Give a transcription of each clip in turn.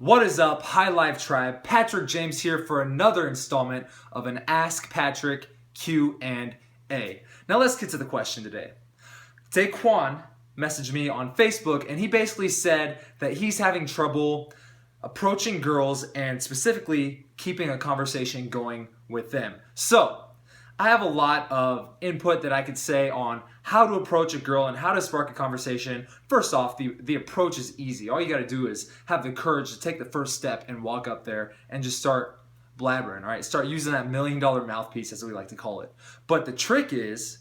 What is up, High Life Tribe? Patrick James here for another installment of an Ask Patrick Q&A. Now let's get to the question today. Deakwan messaged me on Facebook and he basically said that he's having trouble approaching girls and specifically keeping a conversation going with them. So I have a lot of input that I could say on how to approach a girl and how to spark a conversation. First off, the approach is easy. All you got to do is have the courage to take the first step and walk up there and just start blabbering, all right? Start using that $1 million mouthpiece, as we like to call it. But the trick is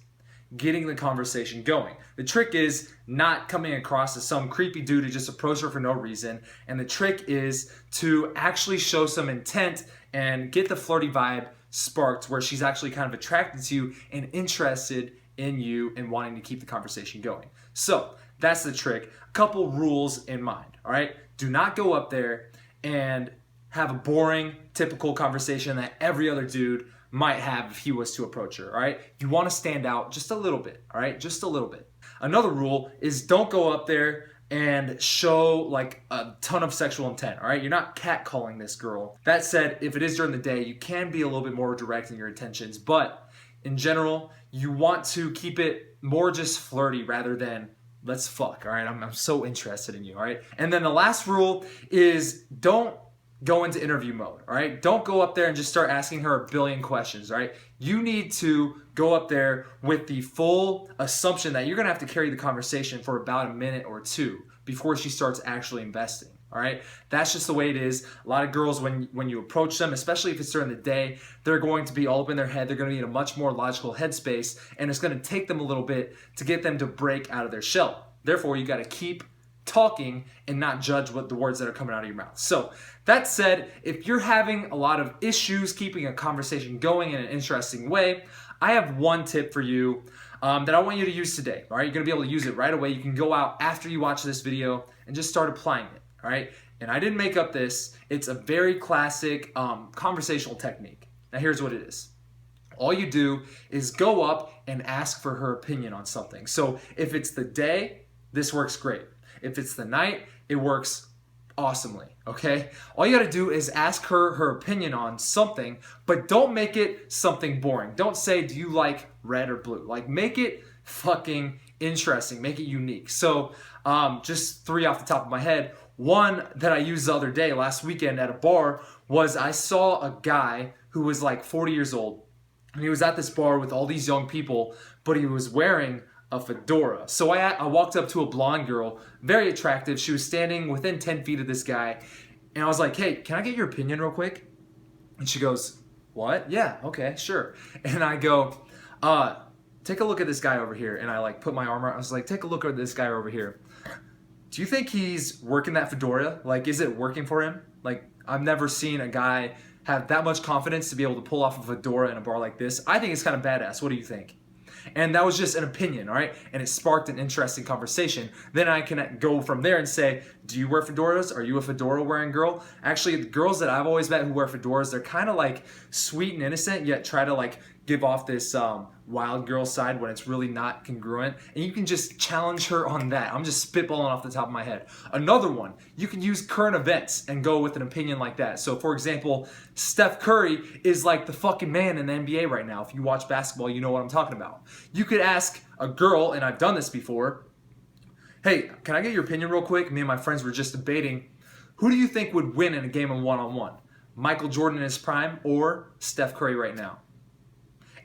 getting the conversation going. The trick is not coming across as some creepy dude who just approached her for no reason. And the trick is to actually show some intent and get the flirty vibe sparked where she's actually kind of attracted to you and interested in you and wanting to keep the conversation going. So that's the trick. A couple rules in mind, all right? Do not go up there and have a boring, typical conversation that every other dude might have if he was to approach her, all right? You want to stand out just a little bit, all right? Just a little bit. Another rule is don't go up there and show like a ton of sexual intent, all right? You're not catcalling this girl. That said, if it is during the day, you can be a little bit more direct in your intentions, but in general, you want to keep it more just flirty rather than let's fuck, all right? I'm so interested in you, all right? And then the last rule is don't go into interview mode, all right? Don't go up there and just start asking her a billion questions, all right? You need to go up there with the full assumption that you're gonna have to carry the conversation for about a minute or two before she starts actually investing, all right? That's just the way it is. A lot of girls, when you approach them, especially if it's during the day, they're going to be all up in their head. They're gonna be in a much more logical headspace, and it's gonna take them a little bit to get them to break out of their shell. Therefore, you gotta keep talking and not judge what the words that are coming out of your mouth. So that said, if you're having a lot of issues keeping a conversation going in an interesting way, I have one tip for you that I want you to use today. All right, you're gonna be able to use it right away. You can go out after you watch this video and just start applying it. All right, and I didn't make up this. It's a very classic conversational technique. Now here's what it is. All you do is go up and ask for her opinion on something. So if it's the day, this works great. If it's the night, it works awesomely, okay? All you gotta do is ask her her opinion on something, but don't make it something boring. Don't say, do you like red or blue? Like, make it fucking interesting, make it unique. So just three off the top of my head. One that I used the other day, last weekend at a bar, was I saw a guy who was like 40 years old, and he was at this bar with all these young people, but he was wearing a fedora. So I walked up to a blonde girl, very attractive. She was standing within 10 feet of this guy. And I was like, hey, can I get your opinion real quick? And she goes, what? Yeah, okay, sure. And I go, take a look at this guy over here. And I like put my arm around, I was like, take a look at this guy over here. Do you think he's working that fedora? Like, is it working for him? Like, I've never seen a guy have that much confidence to be able to pull off a fedora in a bar like this. I think it's kind of badass. What do you think? And that was just an opinion, all right? And it sparked an interesting conversation. Then I can go from there and say, do you wear fedoras? Are you a fedora wearing girl? Actually, the girls that I've always met who wear fedoras, they're kind of like sweet and innocent, yet try to like give off this wild girl side when it's really not congruent. And you can just challenge her on that. I'm just spitballing off the top of my head. Another one, you can use current events and go with an opinion like that. So for example, Steph Curry is like the fucking man in the NBA right now. If you watch basketball, you know what I'm talking about. You could ask a girl, and I've done this before, hey, can I get your opinion real quick? Me and my friends were just debating, who do you think would win in a game of one-on-one? Michael Jordan in his prime or Steph Curry right now?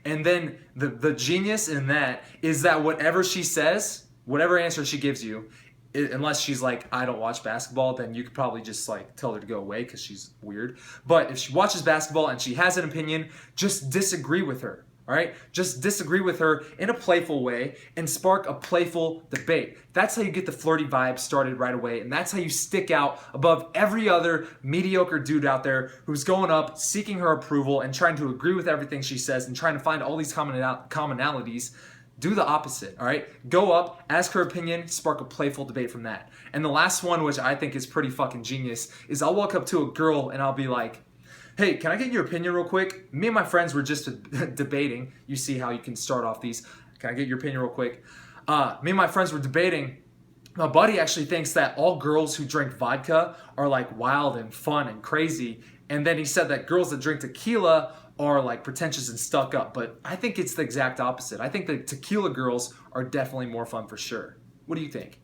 And then the genius in that is that whatever she says, whatever answer she gives you, unless she's like, I don't watch basketball, then you could probably just like tell her to go away because she's weird. But if she watches basketball and she has an opinion, just disagree with her. All right, just disagree with her in a playful way and spark a playful debate. That's how you get the flirty vibe started right away, and that's how you stick out above every other mediocre dude out there who's going up, seeking her approval and trying to agree with everything she says and trying to find all these commonalities. Do the opposite, all right? Go up, ask her opinion, spark a playful debate from that. And the last one, which I think is pretty fucking genius, is I'll walk up to a girl and I'll be like, hey, can I get your opinion real quick? Me and my friends were just debating. You see how you can start off these. Can I get your opinion real quick? Me and my friends were debating My buddy actually thinks that all girls who drink vodka are like wild and fun and crazy. And then he said that girls that drink tequila are like pretentious and stuck up. But I think it's the exact opposite. I think that tequila girls are definitely more fun for sure. What do you think?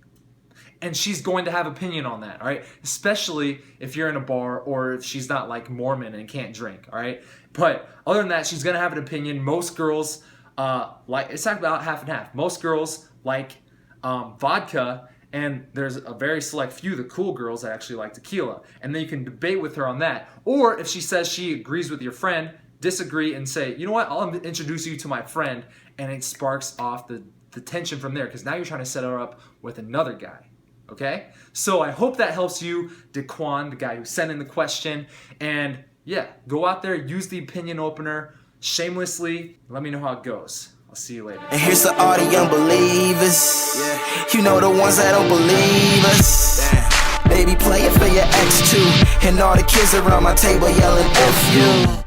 And she's going to have opinion on that, all right? Especially if you're in a bar or if she's not like Mormon and can't drink, all right? But other than that, she's going to have an opinion. Most girls, it's about half and half. Most girls like vodka, and there's a very select few, the cool girls, that actually like tequila. And then you can debate with her on that. Or if she says she agrees with your friend, disagree and say, you know what, I'll introduce you to my friend, and it sparks off the tension from there, because now you're trying to set her up with another guy. Okay? So I hope that helps you, Deakwan, the guy who sent in the question. And yeah, go out there, use the opinion opener shamelessly. Let me know how it goes. I'll see you later. And here's to all the unbelievers. You know, the ones that don't believe us. Baby, play it for your ex too. And all the kids around my table yelling F you.